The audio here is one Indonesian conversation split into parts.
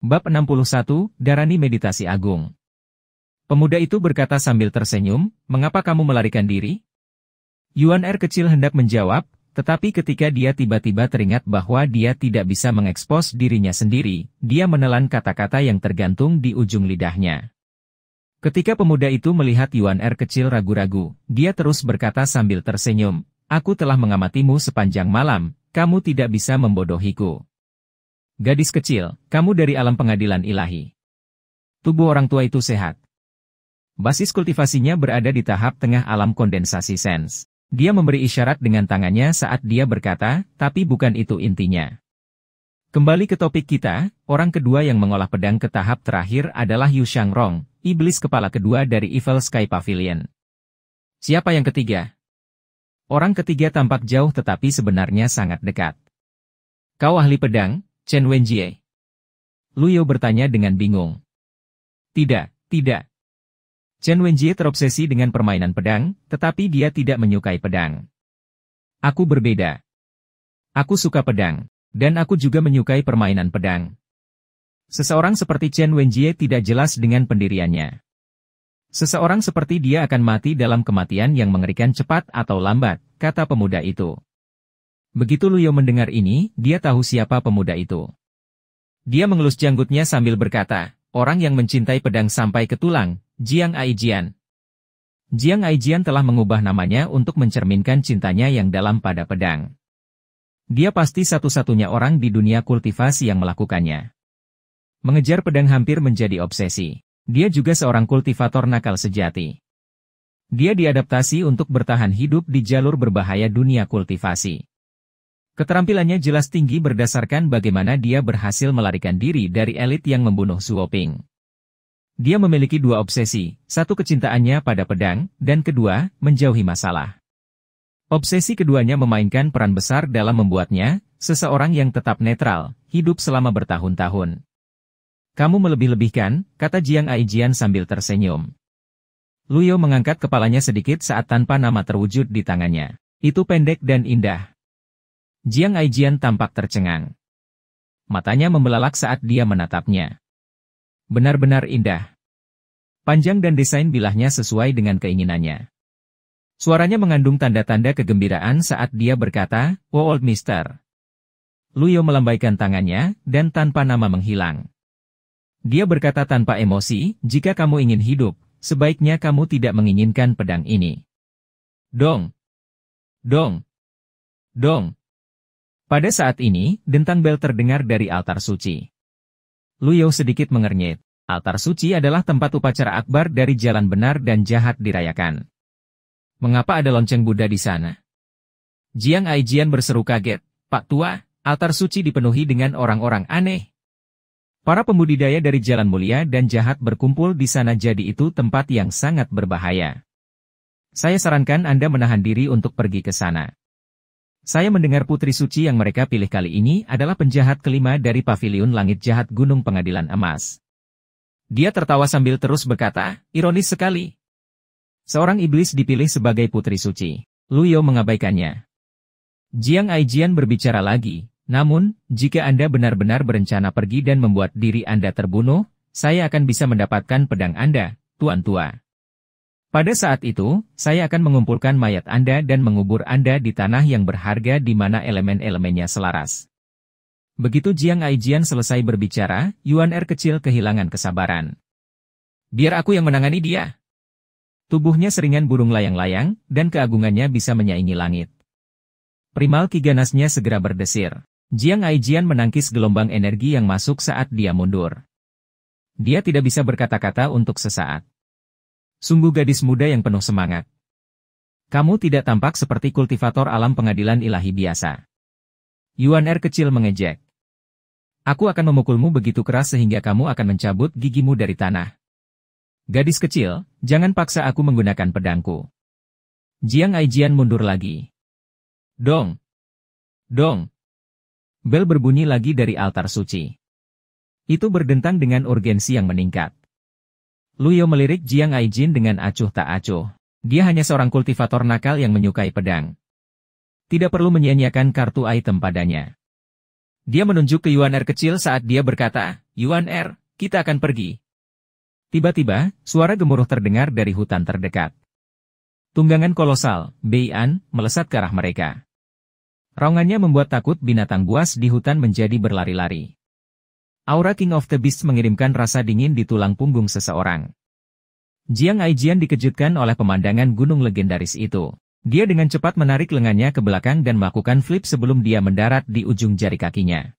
Bab 61, Darani Meditasi Agung. Pemuda itu berkata sambil tersenyum, "Mengapa kamu melarikan diri?" Yuan Er kecil hendak menjawab, tetapi ketika dia tiba-tiba teringat bahwa dia tidak bisa mengekspos dirinya sendiri, dia menelan kata-kata yang tergantung di ujung lidahnya. Ketika pemuda itu melihat Yuan Er kecil ragu-ragu, dia terus berkata sambil tersenyum, "Aku telah mengamatimu sepanjang malam, kamu tidak bisa membodohiku. Gadis kecil, kamu dari alam pengadilan ilahi. Tubuh orang tua itu sehat. Basis kultivasinya berada di tahap tengah alam kondensasi sens." Dia memberi isyarat dengan tangannya saat dia berkata, "Tapi bukan itu intinya." Kembali ke topik kita, orang kedua yang mengolah pedang ke tahap terakhir adalah Yu Shangrong, iblis kepala kedua dari Evil Sky Pavilion. Siapa yang ketiga? Orang ketiga tampak jauh tetapi sebenarnya sangat dekat. "Kau ahli pedang, Chen Wenjie?" Lu Yao bertanya dengan bingung. Tidak. Chen Wenjie terobsesi dengan permainan pedang, tetapi dia tidak menyukai pedang. "Aku berbeda. Aku suka pedang, dan aku juga menyukai permainan pedang." Seseorang seperti Chen Wenjie tidak jelas dengan pendiriannya. Seseorang seperti dia akan mati dalam kematian yang mengerikan cepat atau lambat, kata pemuda itu. Begitu Lu Yao mendengar ini, dia tahu siapa pemuda itu. Dia mengelus janggutnya sambil berkata, "Orang yang mencintai pedang sampai ke tulang, Jiang Aijian." Jiang Aijian telah mengubah namanya untuk mencerminkan cintanya yang dalam pada pedang. Dia pasti satu-satunya orang di dunia kultivasi yang melakukannya. Mengejar pedang hampir menjadi obsesi. Dia juga seorang kultivator nakal sejati. Dia diadaptasi untuk bertahan hidup di jalur berbahaya dunia kultivasi. Keterampilannya jelas tinggi berdasarkan bagaimana dia berhasil melarikan diri dari elit yang membunuh Suoping. Dia memiliki dua obsesi, satu kecintaannya pada pedang, dan kedua, menjauhi masalah. Obsesi keduanya memainkan peran besar dalam membuatnya, seseorang yang tetap netral, hidup selama bertahun-tahun. "Kamu melebih-lebihkan," kata Jiang Aijian sambil tersenyum. Lu Yao mengangkat kepalanya sedikit saat tanpa nama terwujud di tangannya. "Itu pendek dan indah." Jiang Aijian tampak tercengang. Matanya membelalak saat dia menatapnya. "Benar-benar indah. Panjang dan desain bilahnya sesuai dengan keinginannya." Suaranya mengandung tanda-tanda kegembiraan saat dia berkata, "Oh old mister." Lu Yao melambaikan tangannya, dan tanpa nama menghilang. Dia berkata tanpa emosi, "Jika kamu ingin hidup, sebaiknya kamu tidak menginginkan pedang ini." Dong! Dong! Dong! Pada saat ini, dentang bel terdengar dari altar suci. Lu Yao sedikit mengernyit. Altar suci adalah tempat upacara akbar dari jalan benar dan jahat dirayakan. "Mengapa ada lonceng Buddha di sana?" Jiang Aijian berseru kaget. "Pak Tua, altar suci dipenuhi dengan orang-orang aneh. Para pembudidaya dari jalan mulia dan jahat berkumpul di sana, jadi itu tempat yang sangat berbahaya. Saya sarankan Anda menahan diri untuk pergi ke sana. Saya mendengar putri suci yang mereka pilih kali ini adalah penjahat kelima dari Paviliun Langit Jahat Gunung Pengadilan Emas." Dia tertawa sambil terus berkata, "Ironis sekali. Seorang iblis dipilih sebagai putri suci." Lu Yao mengabaikannya. Jiang Aijian berbicara lagi, "Namun, jika Anda benar-benar berencana pergi dan membuat diri Anda terbunuh, saya akan bisa mendapatkan pedang Anda, Tuan Tua. Pada saat itu, saya akan mengumpulkan mayat Anda dan mengubur Anda di tanah yang berharga di mana elemen-elemennya selaras." Begitu Jiang Aijian selesai berbicara, Yuan Er kecil kehilangan kesabaran. "Biar aku yang menangani dia." Tubuhnya seringan burung layang-layang, dan keagungannya bisa menyaingi langit. Primal ki ganasnya segera berdesir. Jiang Aijian menangkis gelombang energi yang masuk saat dia mundur. Dia tidak bisa berkata-kata untuk sesaat. Sungguh gadis muda yang penuh semangat. "Kamu tidak tampak seperti kultivator alam pengadilan ilahi biasa." Yuan Er kecil mengejek. "Aku akan memukulmu begitu keras sehingga kamu akan mencabut gigimu dari tanah. Gadis kecil, jangan paksa aku menggunakan pedangku." Jiang Aijian mundur lagi. Dong! Dong! Bel berbunyi lagi dari altar suci. Itu berdentang dengan urgensi yang meningkat. Lu Yao melirik Jiang Aijian dengan acuh tak acuh. Dia hanya seorang kultivator nakal yang menyukai pedang. Tidak perlu menyia-nyiakan kartu item padanya. Dia menunjuk ke Yuan Er kecil saat dia berkata, Yuan Er, kita akan pergi. Tiba-tiba, suara gemuruh terdengar dari hutan terdekat. Tunggangan kolosal, Bei'an, melesat ke arah mereka. Raungannya membuat takut binatang buas di hutan menjadi berlari-lari. Aura King of the Beasts mengirimkan rasa dingin di tulang punggung seseorang. Jiang Aijian dikejutkan oleh pemandangan gunung legendaris itu. Dia dengan cepat menarik lengannya ke belakang dan melakukan flip sebelum dia mendarat di ujung jari kakinya.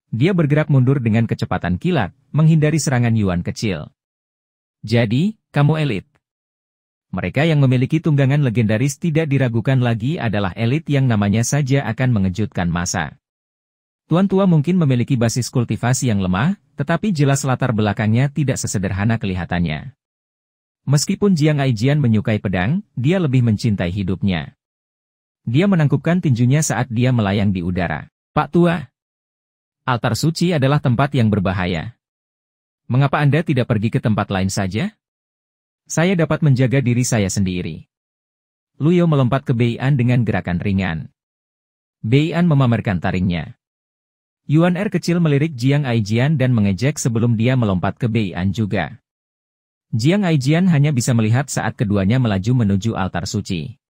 Dia bergerak mundur dengan kecepatan kilat, menghindari serangan Yuan kecil. Jadi, kamu elit. Mereka yang memiliki tunggangan legendaris tidak diragukan lagi adalah elit yang namanya saja akan mengejutkan masa. Tuan tua mungkin memiliki basis kultivasi yang lemah, tetapi jelas latar belakangnya tidak sesederhana kelihatannya. Meskipun Jiang Aijian menyukai pedang, dia lebih mencintai hidupnya. Dia menangkupkan tinjunya saat dia melayang di udara. Pak Tua, altar suci adalah tempat yang berbahaya. Mengapa Anda tidak pergi ke tempat lain saja? Saya dapat menjaga diri saya sendiri. Luyo melompat ke Bei'an dengan gerakan ringan. Bei'an memamerkan taringnya. Yuan Er kecil melirik Jiang Aijian dan mengejek sebelum dia melompat ke Bei'an juga. Jiang Aijian hanya bisa melihat saat keduanya melaju menuju altar suci.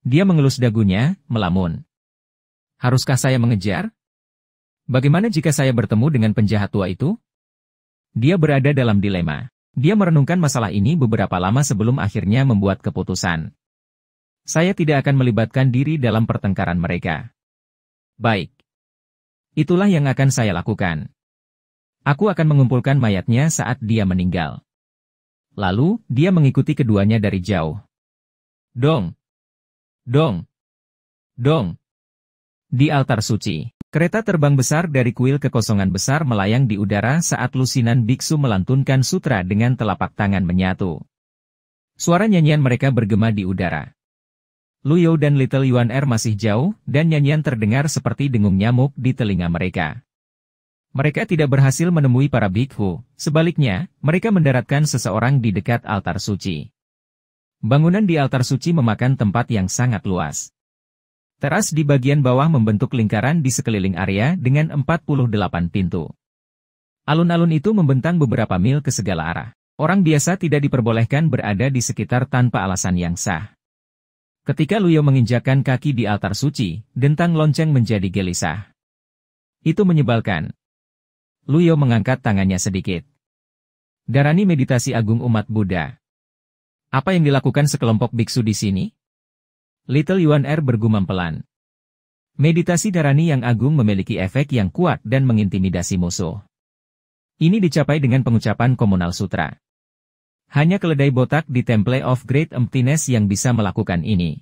Dia mengelus dagunya, melamun. Haruskah saya mengejar? Bagaimana jika saya bertemu dengan penjahat tua itu? Dia berada dalam dilema. Dia merenungkan masalah ini beberapa lama sebelum akhirnya membuat keputusan. Saya tidak akan melibatkan diri dalam pertengkaran mereka. Baik. Itulah yang akan saya lakukan. Aku akan mengumpulkan mayatnya saat dia meninggal. Lalu, dia mengikuti keduanya dari jauh. Dong. Dong. Dong. Di altar suci. Kereta terbang besar dari kuil kekosongan besar melayang di udara saat lusinan biksu melantunkan sutra dengan telapak tangan menyatu. Suara nyanyian mereka bergema di udara. Luyo dan Little Yuan Er masih jauh, dan nyanyian terdengar seperti dengung nyamuk di telinga mereka. Mereka tidak berhasil menemui para biksu, sebaliknya, mereka mendaratkan seseorang di dekat altar suci. Bangunan di altar suci memakan tempat yang sangat luas. Teras di bagian bawah membentuk lingkaran di sekeliling area dengan 48 pintu. Alun-alun itu membentang beberapa mil ke segala arah. Orang biasa tidak diperbolehkan berada di sekitar tanpa alasan yang sah. Ketika Luyo menginjakkan kaki di altar suci, dentang lonceng menjadi gelisah. Itu menyebalkan. Luyo mengangkat tangannya sedikit. Darani meditasi agung umat Buddha. Apa yang dilakukan sekelompok biksu di sini? Little Yuan Er bergumam pelan. Meditasi darani yang agung memiliki efek yang kuat dan mengintimidasi musuh. Ini dicapai dengan pengucapan komunal sutra. Hanya keledai botak di Temple of Great Emptiness yang bisa melakukan ini.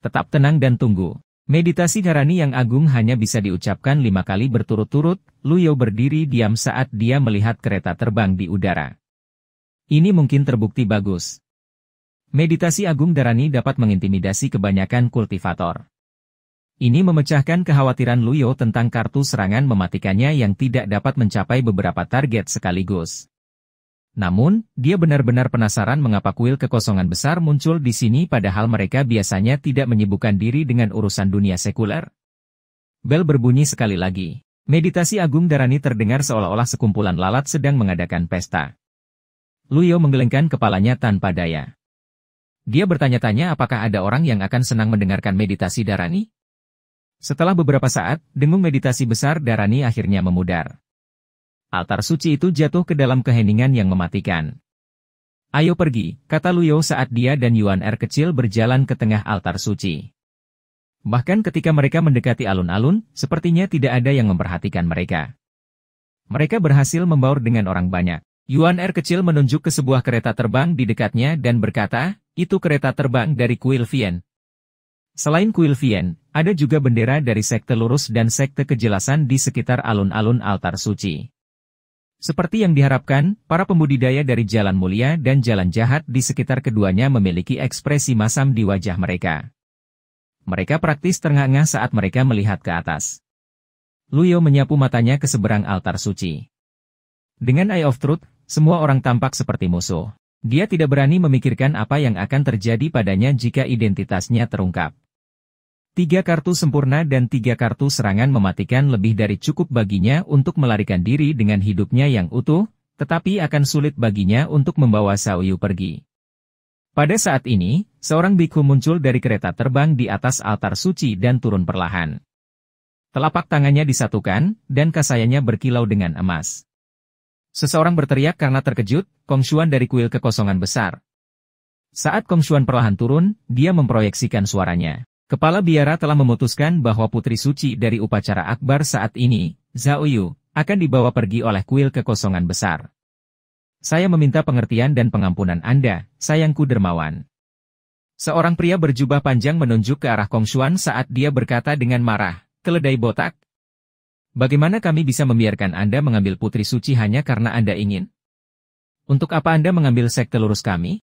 Tetap tenang dan tunggu. Meditasi darani yang agung hanya bisa diucapkan 5 kali berturut-turut. Luyo berdiri diam saat dia melihat kereta terbang di udara. Ini mungkin terbukti bagus. Meditasi agung darani dapat mengintimidasi kebanyakan kultivator. Ini memecahkan kekhawatiran Luyo tentang kartu serangan mematikannya yang tidak dapat mencapai beberapa target sekaligus. Namun, dia benar-benar penasaran mengapa kuil kekosongan besar muncul di sini padahal mereka biasanya tidak menyibukkan diri dengan urusan dunia sekuler. Bel berbunyi sekali lagi. Meditasi agung darani terdengar seolah-olah sekumpulan lalat sedang mengadakan pesta. Luyo menggelengkan kepalanya tanpa daya. Dia bertanya-tanya apakah ada orang yang akan senang mendengarkan meditasi darani? Setelah beberapa saat, dengung meditasi besar darani akhirnya memudar. Altar suci itu jatuh ke dalam keheningan yang mematikan. Ayo pergi, kata Luyo saat dia dan Yuan Er kecil berjalan ke tengah altar suci. Bahkan ketika mereka mendekati alun-alun, sepertinya tidak ada yang memperhatikan mereka. Mereka berhasil membaur dengan orang banyak. Yuan Er kecil menunjuk ke sebuah kereta terbang di dekatnya dan berkata, itu kereta terbang dari kuil Vien. Selain kuil Vien, ada juga bendera dari sekte lurus dan sekte kejelasan di sekitar alun-alun altar suci. Seperti yang diharapkan, para pembudidaya dari jalan mulia dan jalan jahat di sekitar keduanya memiliki ekspresi masam di wajah mereka. Mereka praktis ternganga saat mereka melihat ke atas. Luyo menyapu matanya ke seberang altar suci. Dengan Eye of Truth, semua orang tampak seperti musuh. Dia tidak berani memikirkan apa yang akan terjadi padanya jika identitasnya terungkap. 3 kartu sempurna dan 3 kartu serangan mematikan lebih dari cukup baginya untuk melarikan diri dengan hidupnya yang utuh, tetapi akan sulit baginya untuk membawa Xiaoyu pergi. Pada saat ini, seorang biksu muncul dari kereta terbang di atas altar suci dan turun perlahan. Telapak tangannya disatukan, dan kasayanya berkilau dengan emas. Seseorang berteriak karena terkejut, Kong Xuan dari kuil kekosongan besar. Saat Kong Xuan perlahan turun, dia memproyeksikan suaranya. Kepala biara telah memutuskan bahwa putri suci dari upacara akbar saat ini, Xiaoyu, akan dibawa pergi oleh kuil kekosongan besar. Saya meminta pengertian dan pengampunan Anda, sayangku dermawan. Seorang pria berjubah panjang menunjuk ke arah Kong Xuan saat dia berkata dengan marah, keledai botak. Bagaimana kami bisa membiarkan Anda mengambil putri suci hanya karena Anda ingin? Untuk apa Anda mengambil sekte lurus kami?